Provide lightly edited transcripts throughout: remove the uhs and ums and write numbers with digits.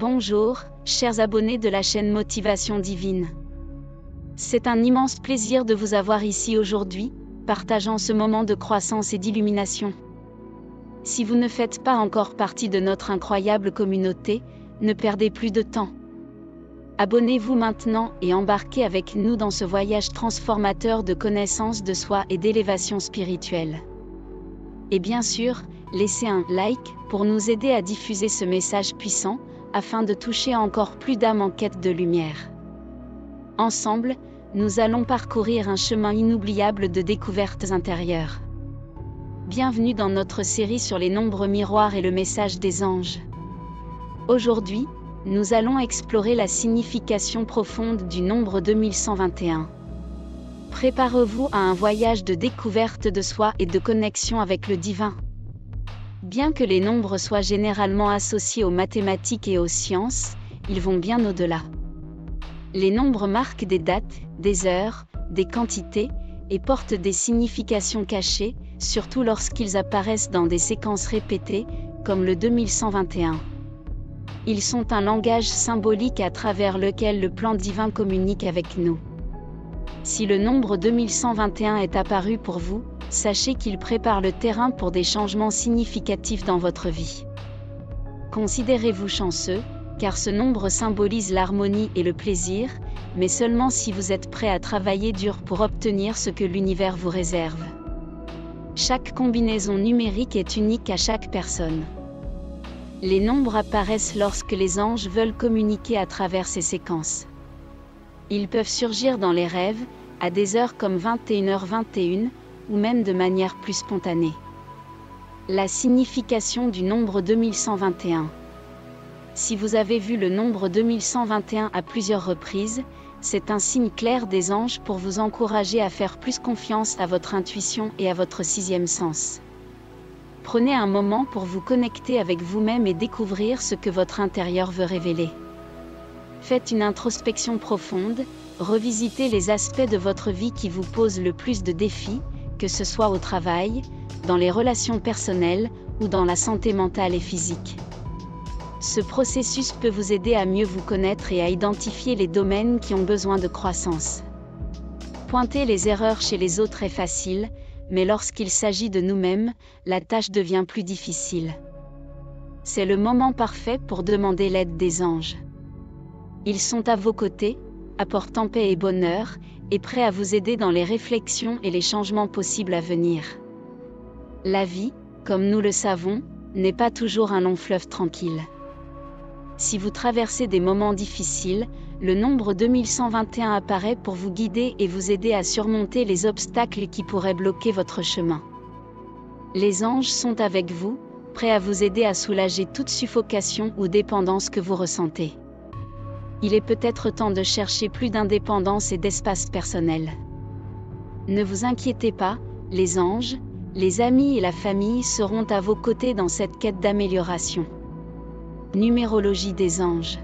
Bonjour, chers abonnés de la chaîne Motivation Divine. C'est un immense plaisir de vous avoir ici aujourd'hui, partageant ce moment de croissance et d'illumination. Si vous ne faites pas encore partie de notre incroyable communauté, ne perdez plus de temps. Abonnez-vous maintenant et embarquez avec nous dans ce voyage transformateur de connaissance de soi et d'élévation spirituelle. Et bien sûr, laissez un like pour nous aider à diffuser ce message puissant, afin de toucher encore plus d'âmes en quête de lumière. Ensemble, nous allons parcourir un chemin inoubliable de découvertes intérieures. Bienvenue dans notre série sur les nombres miroirs et le message des anges. Aujourd'hui, nous allons explorer la signification profonde du nombre 2121. Préparez-vous à un voyage de découverte de soi et de connexion avec le divin. Bien que les nombres soient généralement associés aux mathématiques et aux sciences, ils vont bien au-delà. Les nombres marquent des dates, des heures, des quantités, et portent des significations cachées, surtout lorsqu'ils apparaissent dans des séquences répétées, comme le 2121. Ils sont un langage symbolique à travers lequel le plan divin communique avec nous. Si le nombre 2121 est apparu pour vous, sachez qu'il prépare le terrain pour des changements significatifs dans votre vie. Considérez-vous chanceux, car ce nombre symbolise l'harmonie et le plaisir, mais seulement si vous êtes prêt à travailler dur pour obtenir ce que l'univers vous réserve. Chaque combinaison numérique est unique à chaque personne. Les nombres apparaissent lorsque les anges veulent communiquer à travers ces séquences. Ils peuvent surgir dans les rêves, à des heures comme 21h21, ou même de manière plus spontanée. La signification du nombre 2121. Si vous avez vu le nombre 2121 à plusieurs reprises, c'est un signe clair des anges pour vous encourager à faire plus confiance à votre intuition et à votre sixième sens. Prenez un moment pour vous connecter avec vous-même et découvrir ce que votre intérieur veut révéler. Faites une introspection profonde, revisitez les aspects de votre vie qui vous posent le plus de défis, que ce soit au travail, dans les relations personnelles, ou dans la santé mentale et physique. Ce processus peut vous aider à mieux vous connaître et à identifier les domaines qui ont besoin de croissance. Pointer les erreurs chez les autres est facile, mais lorsqu'il s'agit de nous-mêmes, la tâche devient plus difficile. C'est le moment parfait pour demander l'aide des anges. Ils sont à vos côtés, apportant paix et bonheur, et prêts à vous aider dans les réflexions et les changements possibles à venir. La vie, comme nous le savons, n'est pas toujours un long fleuve tranquille. Si vous traversez des moments difficiles, le nombre 2121 apparaît pour vous guider et vous aider à surmonter les obstacles qui pourraient bloquer votre chemin. Les anges sont avec vous, prêts à vous aider à soulager toute suffocation ou dépendance que vous ressentez. Il est peut-être temps de chercher plus d'indépendance et d'espace personnel. Ne vous inquiétez pas, les anges, les amis et la famille seront à vos côtés dans cette quête d'amélioration. Numérologie des anges.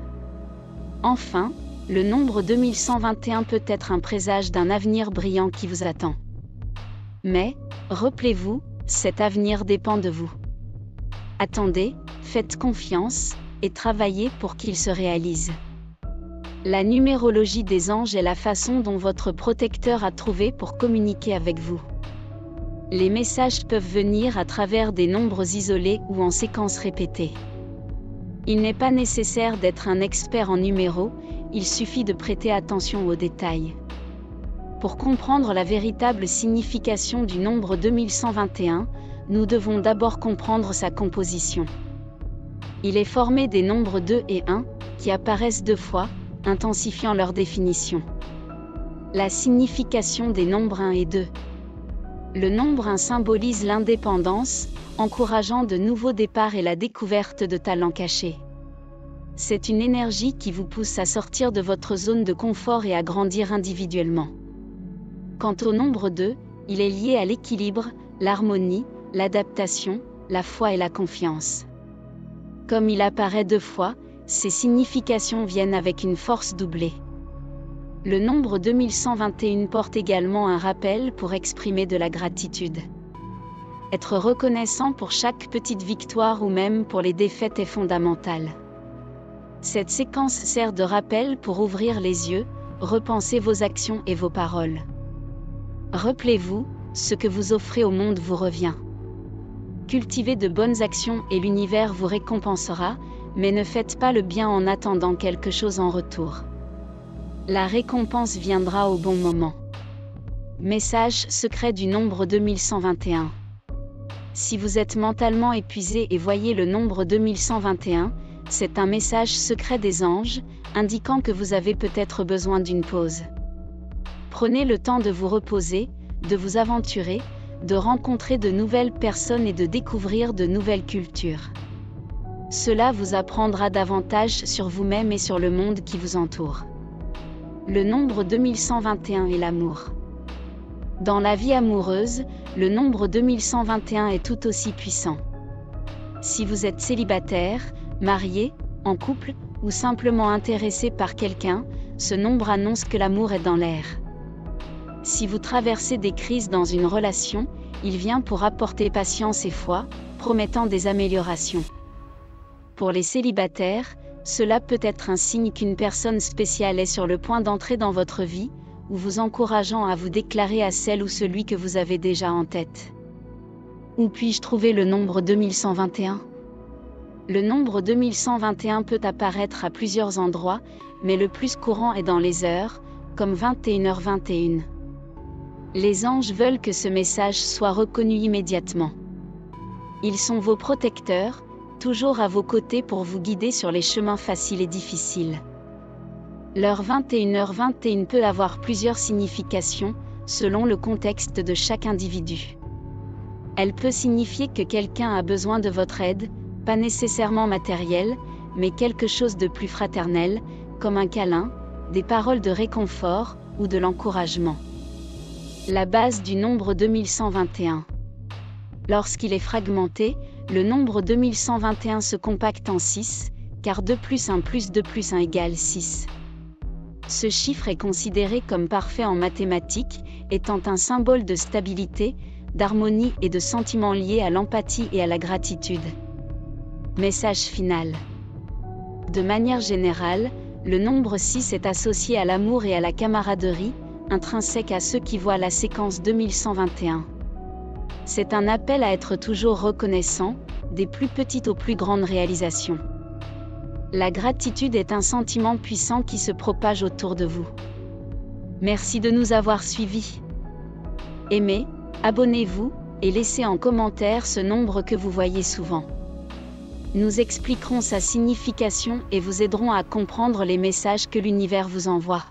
Enfin, le nombre 2121 peut être un présage d'un avenir brillant qui vous attend. Mais, rappelez-vous, cet avenir dépend de vous. Attendez, faites confiance, et travaillez pour qu'il se réalise. La numérologie des anges est la façon dont votre protecteur a trouvé pour communiquer avec vous. Les messages peuvent venir à travers des nombres isolés ou en séquences répétées. Il n'est pas nécessaire d'être un expert en numéros, il suffit de prêter attention aux détails. Pour comprendre la véritable signification du nombre 2121, nous devons d'abord comprendre sa composition. Il est formé des nombres 2 et 1, qui apparaissent deux fois, intensifiant leur définition. La signification des nombres 1 et 2. Le nombre 1 symbolise l'indépendance, encourageant de nouveaux départs et la découverte de talents cachés. C'est une énergie qui vous pousse à sortir de votre zone de confort et à grandir individuellement. Quant au nombre 2, il est lié à l'équilibre, l'harmonie, l'adaptation, la foi et la confiance. Comme il apparaît deux fois, ces significations viennent avec une force doublée. Le nombre 2121 porte également un rappel pour exprimer de la gratitude. Être reconnaissant pour chaque petite victoire ou même pour les défaites est fondamental. Cette séquence sert de rappel pour ouvrir les yeux, repenser vos actions et vos paroles. Rappelez-vous, ce que vous offrez au monde vous revient. Cultivez de bonnes actions et l'univers vous récompensera, mais ne faites pas le bien en attendant quelque chose en retour. La récompense viendra au bon moment. Message secret du nombre 2121. Si vous êtes mentalement épuisé et voyez le nombre 2121, c'est un message secret des anges, indiquant que vous avez peut-être besoin d'une pause. Prenez le temps de vous reposer, de vous aventurer, de rencontrer de nouvelles personnes et de découvrir de nouvelles cultures. Cela vous apprendra davantage sur vous-même et sur le monde qui vous entoure. Le nombre 2121 est l'amour. Dans la vie amoureuse, le nombre 2121 est tout aussi puissant. Si vous êtes célibataire, marié, en couple, ou simplement intéressé par quelqu'un, ce nombre annonce que l'amour est dans l'air. Si vous traversez des crises dans une relation, il vient pour apporter patience et foi, promettant des améliorations. Pour les célibataires, cela peut être un signe qu'une personne spéciale est sur le point d'entrer dans votre vie, ou vous encourageant à vous déclarer à celle ou celui que vous avez déjà en tête. Où puis-je trouver le nombre 2121 ? Le nombre 2121 peut apparaître à plusieurs endroits, mais le plus courant est dans les heures, comme 21h21. Les anges veulent que ce message soit reconnu immédiatement. Ils sont vos protecteurs, toujours à vos côtés pour vous guider sur les chemins faciles et difficiles. L'heure 21h21 peut avoir plusieurs significations, selon le contexte de chaque individu. Elle peut signifier que quelqu'un a besoin de votre aide, pas nécessairement matérielle, mais quelque chose de plus fraternel, comme un câlin, des paroles de réconfort, ou de l'encouragement. La base du nombre 2121. Lorsqu'il est fragmenté, le nombre 2121 se compacte en 6, car 2 plus 1 plus 2 plus 1 égale 6. Ce chiffre est considéré comme parfait en mathématiques, étant un symbole de stabilité, d'harmonie et de sentiments liés à l'empathie et à la gratitude. Message final. De manière générale, le nombre 6 est associé à l'amour et à la camaraderie, intrinsèque à ceux qui voient la séquence 2121. C'est un appel à être toujours reconnaissant, des plus petites aux plus grandes réalisations. La gratitude est un sentiment puissant qui se propage autour de vous. Merci de nous avoir suivis. Aimez, abonnez-vous, et laissez en commentaire ce nombre que vous voyez souvent. Nous expliquerons sa signification et vous aiderons à comprendre les messages que l'univers vous envoie.